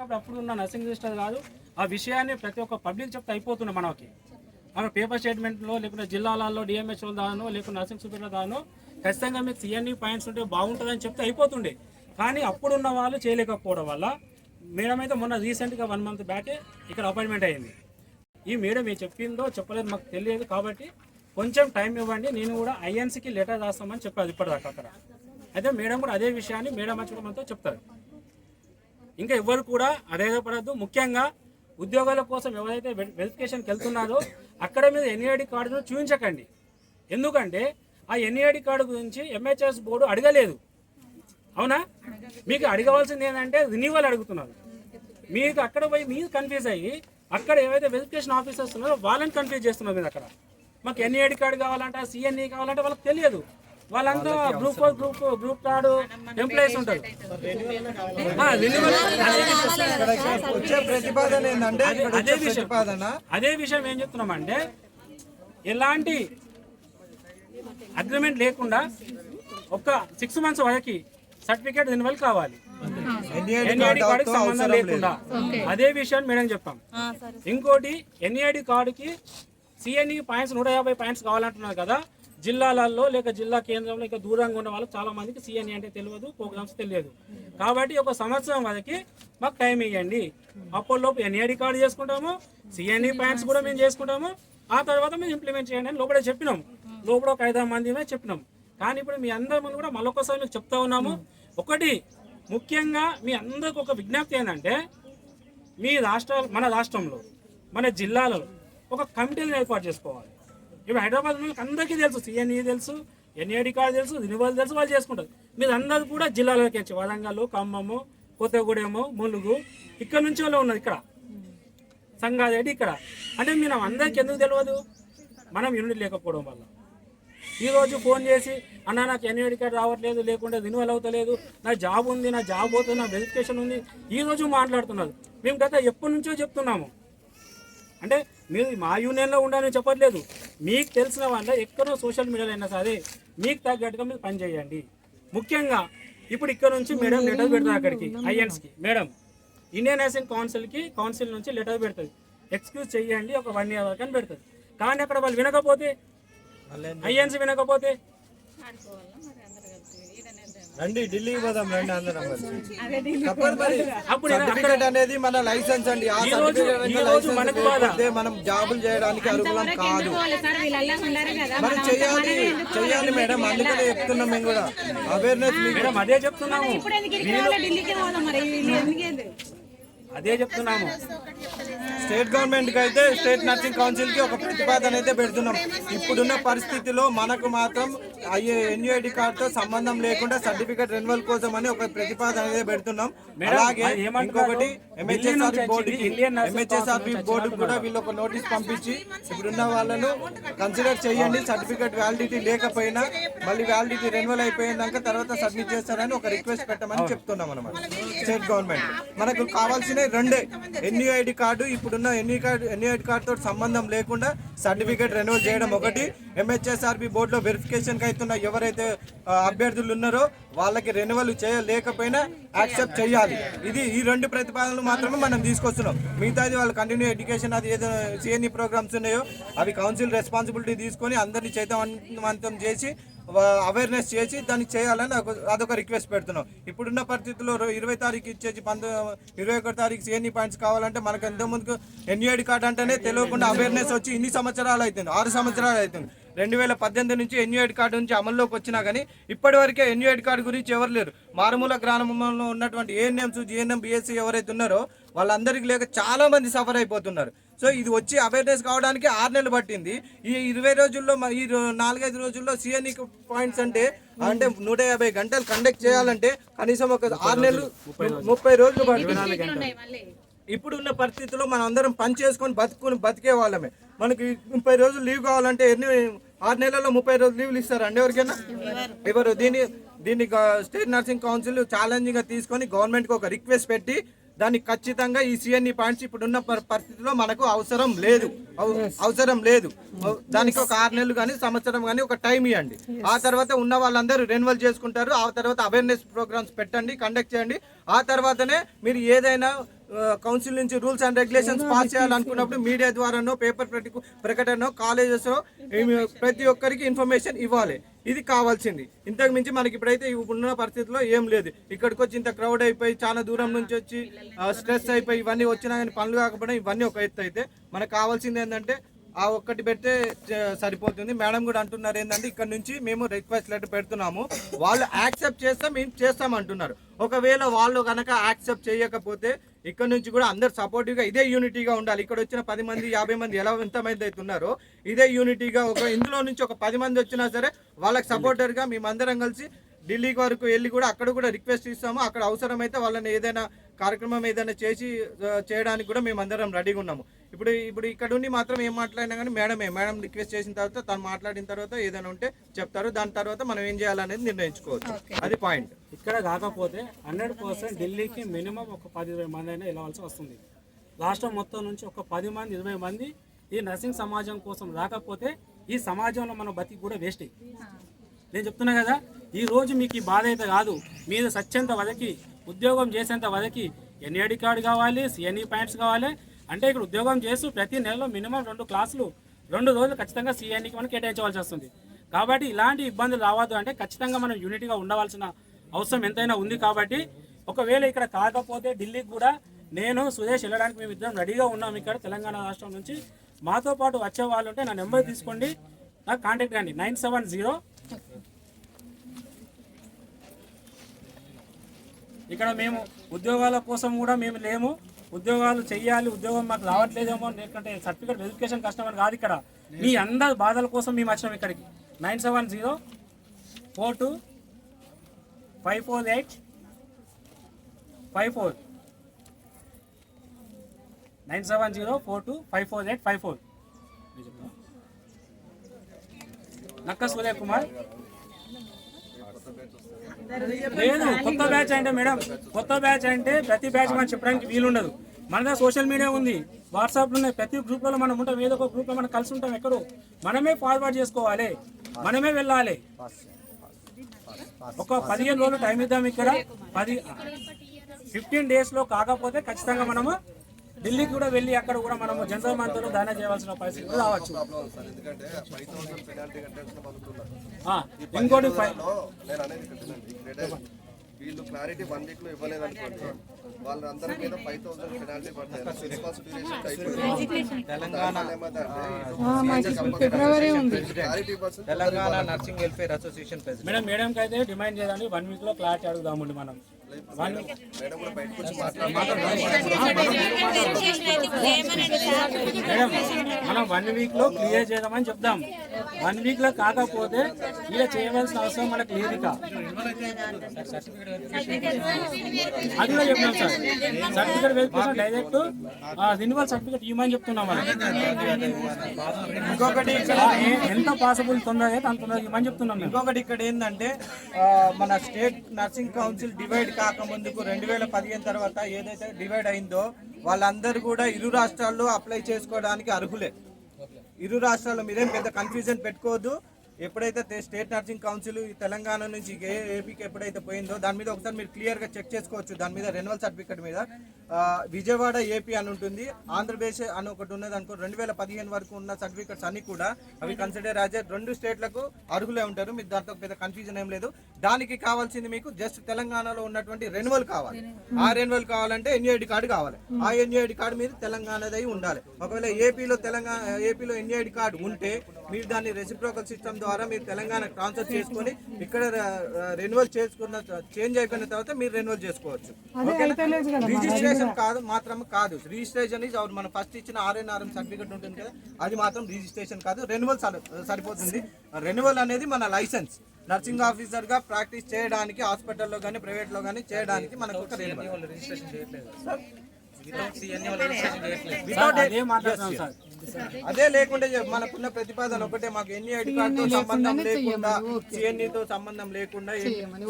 చేసినప్పుడు అప్పుడు ఉన్న నర్సింగ్ రిజిస్టర్ కాదు, ఆ విషయాన్ని ప్రతి ఒక్క పబ్లిక్ చెప్తే అయిపోతుంది. మనకి మన పేపర్ స్టేట్మెంట్లో లేకుంటే జిల్లాలలో డిఎంహెచ్ఓ దానో లేకుంటే నర్సింగ్ సూపర్ దానో ఖచ్చితంగా మీకు సిఎన్ఈ పాయింట్స్ ఉంటే బాగుంటుందని చెప్తే అయిపోతుండే. కానీ అప్పుడున్న వాళ్ళు చేయలేకపోవడం వల్ల మేడం అయితే మొన్న రీసెంట్గా 1 month బ్యాకే ఇక్కడ అపాయింట్మెంట్ అయ్యింది. ఈ మేడం ఏం చెప్పిందో చెప్పలేదు మాకు తెలియదు, కాబట్టి కొంచెం టైం ఇవ్వండి, నేను కూడా ఐఎన్సీకి లెటర్ రాస్తామని చెప్పారు ఇప్పటిదాకా అక్కడ. అయితే మేడం కూడా అదే విషయాన్ని మేడం వచ్చి మనతో చెప్తారు. ఇంకా ఎవరు కూడా అధైర్యపడద్దు. ముఖ్యంగా ఉద్యోగాల కోసం ఎవరైతే వెరిఫికేషన్కి వెళ్తున్నారో అక్కడ మీద ఎన్ఈఐడి కార్డును చూపించకండి. ఎందుకంటే ఆ ఎన్ఈఐడి కార్డు గురించి ఎంహెచ్ఎస్ బోర్డు అడగలేదు. అవునా? మీకు అడగవలసింది ఏంటంటే రిన్యూవల్ అడుగుతున్నారు. మీకు అక్కడ పోయి మీరు కన్ఫ్యూజ్ అయ్యి అక్కడ ఏవైతే వెరిఫికేషన్ ఆఫీసర్స్ ఉన్నారో వాళ్ళని కన్ఫ్యూజ్ చేస్తున్నారు. మీరు అక్కడ మాకు ఎన్ఈఐడి కార్డు కావాలంటే సిఎన్ఈ కావాలంటే వాళ్ళకి తెలియదు. వాళ్ళంతా గ్రూప్ 4 గ్రూప్ కార్డు ఎంప్లాయీస్ ఉంటారు. అదే విషయం ఏం చెప్తున్నామంటే ఎలాంటి అగ్రిమెంట్ లేకుండా ఒక 6 months వరకు సర్టిఫికేట్ రెన్యువల్ కావాలి, ఎన్ఈఐడి కార్డుకి సంబంధం లేకుండా. అదే విషయాన్ని మేడం చెప్తాం. ఇంకోటి ఎన్ఈఐడి కార్డుకి సిఎన్ఈ పాయింట్స్ 150 పాయింట్స్ కావాలంటున్నారు కదా. జిల్లాలలో లేక జిల్లా కేంద్రంలో ఇక దూరంగా ఉన్న వాళ్ళు చాలా మందికి సిఎన్ఈ అంటే తెలియదు, ప్రోగ్రామ్స్ తెలియదు. కాబట్టి ఒక సంవత్సరం వరకు మాకు టైం ఇవ్వండి. అప్పటిలోపు ఎన్ఈఐడి కార్డు చేసుకుంటాము, సిఎన్ఈ పాయింట్స్ కూడా మేము చేసుకుంటాము. ఆ తర్వాత మేము ఇంప్లిమెంట్ చేయండి అని లోపల చెప్పినాం. లోపల ఒక 5-6 మంది చెప్పినాం. కానీ ఇప్పుడు మీ అందరి ముందు కూడా మళ్ళొకసారి మీకు చెప్తా ఉన్నాము. ఒకటి ముఖ్యంగా మీ అందరికి ఒక విజ్ఞప్తి ఏంటంటే మీ మన రాష్ట్రంలో మన జిల్లాలో ఒక కమిటీలను ఏర్పాటు చేసుకోవాలి. ఇప్పుడు హైదరాబాద్ వాళ్ళకి అందరికీ తెలుసు, సిఎన్ఈ తెలుసు, ఎన్ఈఐడి కార్డు తెలుసు, రినివల్ తెలుసు, వాళ్ళు చేసుకుంటారు. మీరు అందరూ కూడా జిల్లాలోకి వచ్చి వరంగల్, ఖమ్మము, కొత్తగూడెము, ములుగు ఇక్కడ నుంచి వాళ్ళు ఉన్నారు. ఇక్కడ సంగారెడ్డి ఇక్కడ అంటే మీరు అందరికీ ఎందుకు తెలియదు? మనం యూనిట్ లేకపోవడం వల్ల. ఈరోజు ఫోన్ చేసి అన్న నాకు ఎన్ఈఐడి కార్డు రావట్లేదు, లేకుంటే రినివల్ అవుతలేదు, నా జాబ్ ఉంది, నా జాబ్ పోతుంది, నా వెరిఫికేషన్ ఉంది, ఈరోజు మాట్లాడుతున్నారు. మేము గత ఎప్పటి నుంచో చెప్తున్నాము. అంటే మీరు మా యూనియన్లో ఉండాలని చెప్పట్లేదు. మీకు తెలిసిన వాళ్ళ ఎక్కడో సోషల్ మీడియాలో అయినా సరే మీకు తగ్గట్టుగా మీరు పనిచేయండి. ముఖ్యంగా ఇప్పుడు ఇక్కడ నుంచి మేడం లెటర్ పెడతారు అక్కడికి ఐఎన్స్కి. మేడం ఇండియన్ నర్సింగ్ కౌన్సిల్ నుంచి లెటర్ పెడుతుంది, ఎక్స్క్యూజ్ చేయండి ఒక 1 year వరకు అని పెడుతుంది. కానీ అక్కడ వాళ్ళు వినకపోతే, ఐఎన్సీ వినకపోతే రండి ఢిల్లీకి పోదాం, రండి అందరం సర్టిఫికెట్ అనేది మన లైసెన్స్ అండి. ఆ సర్టిఫికెట్ మనం జాబులు చేయడానికి అర్హులం కాదు. మనం చెయ్యాలి మేడం, అందుకనే చెప్తున్నాం. మేము కూడా అవేర్నెస్ అదే చెప్తున్నాము. స్టేట్ గవర్నమెంట్ కి అయితే స్టేట్ నర్సింగ్ కౌన్సిల్ కి ఒక ప్రతిపాదన అయితే పెడుతున్నాం. ఇప్పుడున్న పరిస్థితిలో మనకు మాత్రం ఎన్ఈఐడి కార్డుతో సంబంధం లేకుండా సర్టిఫికేట్ రెన్యువల్ కోసం అని ఒక ప్రతిపాదన అయితే పెడుతున్నాం. అలాగే ఇంకొకటి ఎంహెచ్ఎస్ఆర్బి బోర్డు కూడా వీళ్ళు ఒక నోటీస్ పంపించి ఇప్పుడున్న వాళ్ళను కన్సిడర్ చేయండి, సర్టిఫికేట్ వ్యాలిడిటీ లేకపోయినా మళ్ళీ వ్యాలిడిటీ రెన్యువల్ అయిపోయినాక తర్వాత సబ్మిట్ చేస్తారని ఒక రిక్వెస్ట్ పెట్టమని చెప్తున్నాం అన్నమాట. స్టేట్ గవర్నమెంట్ మనకు కావాల్సిన 2 ఎన్ఈఐడి కార్డు, ఇప్పుడున్న ఎన్ఈఐడి కార్డుతో సంబంధం లేకుండా సర్టిఫికేట్ రెన్యువల్ చేయడం ఒకటి. ఎంహెచ్ఎస్ఆర్బి బోర్డులో వెరిఫికేషన్కి అవుతున్న ఎవరైతే అభ్యర్థులు ఉన్నారో వాళ్ళకి రెన్యువల్ చేయలేకపోయినా యాక్సెప్ట్ చేయాలి. ఈ 2 ప్రతిపాదనలు మాత్రమే మనం తీసుకొస్తున్నాం. మిగతాది వాళ్ళ కంటిన్యూ ఎడ్యుకేషన్ అది ఏదో సిఎన్ఈ ప్రోగ్రామ్స్ ఉన్నాయో అవి కౌన్సిల్ రెస్పాన్సిబిలిటీ తీసుకొని అందరినీ చైతన్యవంతం చేసి అవేర్నెస్ చేసి దాన్ని చేయాలని అదొక రిక్వెస్ట్ పెడుతున్నాం. ఇప్పుడున్న పరిస్థితుల్లో 20 తారీఖు ఇచ్చేసి 21 తారీఖు సిఎన్ఈ పాయింట్స్ కావాలంటే మనకు ఎంతోమందికి ఎన్ఈఐడి కార్డు అంటేనే తెలియకుండా అవేర్నెస్ వచ్చి ఇన్ని సంవత్సరాలు అవుతుంది, 6 సంవత్సరాలు అవుతుంది. 2018 నుంచి ఎన్ఈఐడి కార్డు నుంచి అమల్లోకి వచ్చినా కానీ ఇప్పటివరకే ఎన్ఈఐడి కార్డు గురించి ఎవరు లేరు. మారుమూల గ్రామంలో ఉన్నటువంటి ఏఎన్ఎంస్, జిఎన్ఎం, బిఎస్సి ఎవరైతే ఉన్నారో వాళ్ళందరికీ లేక చాలా మంది సఫర్ అయిపోతున్నారు. సో ఇది వచ్చి అవేర్నెస్ కావడానికి 6 నెలలు పట్టింది. ఈ 20 రోజుల్లో ఈ 4-5 రోజుల్లో సిఎన్ఈ పాయింట్స్ అంటే 150 గంటలు కండక్ట్ చేయాలంటే కనీసం ఒక 6 నెలలు 30 రోజులు పడుతుంది. ఇప్పుడు ఉన్న పరిస్థితుల్లో మనం అందరం పని చేసుకొని బతికే వాళ్ళమే. మనకి 30 రోజులు లీవ్ కావాలంటే 6 నెలల్లో 30 రోజులు లీవ్లు ఇస్తారండి ఎవరికైనా? ఎవరు? దీన్ని స్టేట్ నర్సింగ్ కౌన్సిల్ ఛాలెంజింగ్ గా తీసుకొని గవర్నమెంట్కి ఒక రిక్వెస్ట్ పెట్టి దానికి ఖచ్చితంగా ఈ సిఎన్ఈ పాయింట్స్ ఇప్పుడున్న పరిస్థితిలో మనకు అవసరం లేదు. దానికి ఒక 6 నెలలు కానీ సంవత్సరం కానీ ఒక టైం ఇవ్వండి. ఆ తర్వాత ఉన్న వాళ్ళందరూ రెన్యువల్ చేసుకుంటారు. ఆ తర్వాత అవేర్నెస్ ప్రోగ్రామ్స్ పెట్టండి, కండక్ట్ చేయండి. ఆ తర్వాతనే మీరు ఏదైనా కౌన్సిల్ నుంచి రూల్స్ అండ్ రెగ్యులేషన్స్ పాస్ చేయాలనుకున్నప్పుడు మీడియా ద్వారానో పేపర్ ప్రకటనో కాలేజెస్ ప్రతి ఒక్కరికి ఇన్ఫర్మేషన్ ఇవ్వాలి. ఇది కావాల్సింది. ఇంతకు మించి మనకి ఇప్పుడైతే ఉన్న పరిస్థితిలో ఏం లేదు. ఇక్కడికి వచ్చి ఇంత క్రౌడ్ అయిపోయి చాలా దూరం నుంచి వచ్చి స్ట్రెస్ అయిపోయి ఇవన్నీ వచ్చినా కానీ పనులు కాకపోవడం ఇవన్నీ ఒక ఎత్తు అయితే మనకు కావాల్సింది ఏంటంటే ఆ ఒక్కటి పెడితే సరిపోతుంది. మేడం కూడా అంటున్నారు ఏంటంటే ఇక్కడ నుంచి మేము రిక్వెస్ట్ లెటర్ పెడుతున్నాము, వాళ్ళు యాక్సెప్ట్ చేస్తే మేము చేస్తామంటున్నారు. ఒకవేళ వాళ్ళు కనుక యాక్సెప్ట్ చేయకపోతే ఇక్కడ నుంచి కూడా అందరు సపోర్టివ్గా ఇదే యూనిటీగా ఉండాలి. ఇక్కడ వచ్చిన 10 మంది 50 మంది ఎంతమంది అయితే ఉన్నారో ఇదే యూనిటీగా ఇందులో నుంచి ఒక 10 మంది వచ్చినా సరే వాళ్ళకి సపోర్టర్గా మేమందరం కలిసి ఢిల్లీ వరకు వెళ్ళి కూడా అక్కడ కూడా రిక్వెస్ట్ ఇస్తాము. అక్కడ అవసరమైతే వాళ్ళని ఏదైనా కార్యక్రమం ఏదైనా చేయడానికి కూడా మేము అందరం రెడీగా ఉన్నాము. ఇప్పుడు ఇక్కడ ఉండి మాత్రం ఏం మాట్లాడినా కానీ మేడం రిక్వెస్ట్ చేసిన తర్వాత తను మాట్లాడిన తర్వాత ఏదైనా ఉంటే చెప్తారు. దాని తర్వాత మనం ఏం చేయాలనేది నిర్ణయించుకోవచ్చు. అది పాయింట్. ఇక్కడ కాకపోతే 100% ఢిల్లీకి మినిమం ఒక 10-20 మంది అయినా వెళ్ళవలసి వస్తుంది. రాష్ట్రం మొత్తం నుంచి ఒక 10 మంది 20 మంది ఈ నర్సింగ్ సమాజం కోసం రాకపోతే ఈ సమాజంలో మన బతికి కూడా వేస్ట్. నేను చెప్తున్నా కదా, ఈ రోజు మీకు ఈ బాధ అయితే కాదు, మీరు సత్యంత వదకి ఉద్యోగం చేసేంత వదకి ఎన్ఏడి కార్డు కావాలి, సిఎన్ఈ పాయింట్స్ కావాలి. అంటే ఇక్కడ ఉద్యోగం చేస్తూ ప్రతి నెలలో మినిమం 2 క్లాసులు 2 రోజులు ఖచ్చితంగా సిఎన్ఈకి మనం కేటాయించవలసి వస్తుంది. కాబట్టి ఇలాంటి ఇబ్బందులు రావద్దు అంటే ఖచ్చితంగా మనం యూనిటీగా ఉండవలసిన అవసరం ఎంతైనా ఉంది. కాబట్టి ఒకవేళ ఇక్కడ కాకపోతే ఢిల్లీకి కూడా నేను సురేష్ వెళ్ళడానికి మేము ఇద్దరం రెడీగా ఉన్నాం. ఇక్కడ తెలంగాణ రాష్ట్రం నుంచి మాతో పాటు వచ్చే వాళ్ళు ఉంటే నా నెంబర్ తీసుకోండి, నాకు కాంటాక్ట్ కండి. 970. ఇక్కడ మేము ఉద్యోగాల కోసం కూడా మేము లేము, ఉద్యోగాలు చెయ్యాలి, ఉద్యోగం మాకు రావట్లేదేమో లేకుంటే సర్టిఫికేట్ వెరిఫికేషన్ కష్టమని కాదు. ఇక్కడ మీ అందరి బాధల కోసం మేము వచ్చినాం ఇక్కడికి. 970-42-548-54 970-42-548-54 నక్క సూర్య కుమార్. లేదు కొత్త బ్యాచ్ అంటే మేడం, కొత్త బ్యాచ్ అంటే ప్రతి బ్యాచ్ మనం చెప్పడానికి వీలుండదు. మన సోషల్ మీడియా ఉంది, వాట్సాప్లో ఉన్నాయి, ప్రతి గ్రూప్లో మనం ఉంటాం, ఏదో ఒక గ్రూప్లో మనం కలిసి ఉంటాం. ఎక్కడో మనమే ఫార్వర్డ్ చేసుకోవాలి, మనమే వెళ్ళాలి. ఒక 15 రోజులు టైం ఇద్దాం. ఇక్కడ 15 డేస్లో కాకపోతే ఖచ్చితంగా మనము ఢిల్లీకి కూడా వెళ్ళి అక్కడ కూడా మనము జనరల్ మంత్రులు ధర్నా చేయవలసిన పరిస్థితి కూడా రావచ్చు. ఇంకోటి వీళ్ళు క్లారిటీ 1 వీక్ లో ఇవ్వలేదు అనుకోండి, వాళ్ళందరి మీద 5,000 పెనాల్టీ పడతాయి. Telangana nursing welfare association madam కి అయితే డిమాండ్ చేయడానికి 1 వీక్ లో క్లారిటీ అడుగుదామండి. మనం మేడం మనం 1 వీక్ లో క్లియర్ చేద్దామని చెప్దాం. 1 వీక్ లో కాకపోతే ఇలా చేయవలసిన అవసరం మనకు లేదు. అది కూడా చెప్తాం sir. Certificate verification direct renewal certificate ఇవ్వమని చెప్తున్నాం. మనం ఇంకొకటి ఎంత పాసిబుల్ తొందరగా అయితే అంత తొందరగా ఇవ్వమని చెప్తున్నాం. ఇంకొకటి ఇక్కడ ఏంటంటే మన స్టేట్ నర్సింగ్ కౌన్సిల్ డివైడ్ కాకముందుకు 2015 తర్వాత ఏదైతే డివైడ్ అయిందో వాళ్ళందరూ కూడా ఇరు రాష్ట్రాల్లో అప్లై చేసుకోవడానికి అర్హులే. ఇరు రాష్ట్రాల్లో మీరేం పెద్ద కన్ఫ్యూజన్ పెట్టుకోవద్దు. ఎప్పుడైతే స్టేట్ నర్సింగ్ కౌన్సిల్ తెలంగాణ నుంచి ఏపీకి ఎప్పుడైతే పోయిందో దాని మీద ఒకసారి మీరు క్లియర్గా చెక్ చేసుకోవచ్చు. దాని మీద రెన్యువల్ సర్టిఫికేట్ మీద విజయవాడ ఏపీ అని ఉంటుంది, ఆంధ్రప్రదేశ్ అని ఒకటి ఉన్నది అనుకో. 2015 వరకు ఉన్న సర్టిఫికేట్స్ అన్ని కూడా అవి కన్సిడర్ యాజ్ 2 స్టేట్లకు అర్హులే ఉంటారు. మీకు దాంతో పెద్ద కన్ఫ్యూజన్ ఏం లేదు. దానికి కావాల్సింది మీకు జస్ట్ తెలంగాణలో ఉన్నటువంటి రెన్యువల్ కావాలి. ఆ రెన్యువల్ కావాలంటే ఎన్ఏడి కార్డు కావాలి. ఆ ఎన్ఏడి కార్డు మీద తెలంగాణదై ఉండాలి. ఒకవేళ ఏపీలో ఎన్ఏడి కార్డు ఉంటే మీరు దాన్ని రెసిప్రోకల్ సిస్టమ్ ద్వారా మీరు తెలంగాణ ట్రాన్స్ఫర్ చేసుకొని ఇక్కడ రెన్యువల్ చేసుకున్న చేంజ్ అయిపోయిన తర్వాత మీరు రెన్యువల్ చేసుకోవచ్చు. రిజిస్ట్రేషన్ కాదు మాత్రం కాదు. రిజిస్ట్రేషన్ ఇస్ మనం ఫస్ట్ ఇచ్చిన RNRM సర్టిఫికేట్ ఉంటుంది కదా, అది మాత్రం రిజిస్ట్రేషన్ కాదు. రెన్యువల్ సరిపోతుంది. రెన్యువల్ అనేది మన లైసెన్స్. నర్సింగ్ ఆఫీసర్ గా ప్రాక్టీస్ చేయడానికి హాస్పిటల్లో కానీ ప్రైవేట్ లో కానీ చేయడానికి మనకు ఒక రిజిస్ట్రేషన్ చేయట్లేదు. అదే లేకుండా మనకున్న ప్రతిపాదన ఒకటే, మాకు ఎన్ఈఐడి కార్డుతో సంబంధం లేకుండా, సిఎన్ఈతో సంబంధం లేకుండా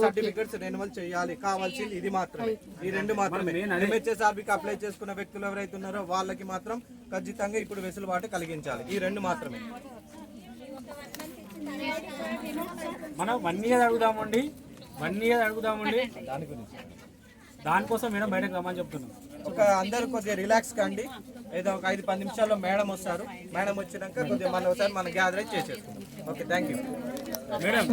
సర్టిఫికెట్స్ రెన్యువల్ చేయాలి, కావాల్సింది ఇది మాత్రమే, ఈ రెండు మాత్రమే. ఎంహెచ్ఎస్ఆర్బికి అప్లై చేసుకున్న వ్యక్తులు ఎవరైతే ఉన్నారో వాళ్ళకి మాత్రం ఖచ్చితంగా ఇప్పుడు వెసులుబాటు కలిగించాలి, ఈ రెండు మాత్రమే. మనం 1 year అడుగుదామండి, 1 year అడుగుదామండి. దానికోసం మేడం బయటకు రమ్మని చెప్తున్నాం. అందరూ కొద్దిగా రిలాక్స్ కండి, ఏదో ఒక 5-10 నిమిషాల్లో మేడం వస్తారు. మేడం వచ్చినాక కొద్దిగా మనం ఒకసారి మనం గ్యాదర్ చేసేసుకుందాం. Okay, thank you madam.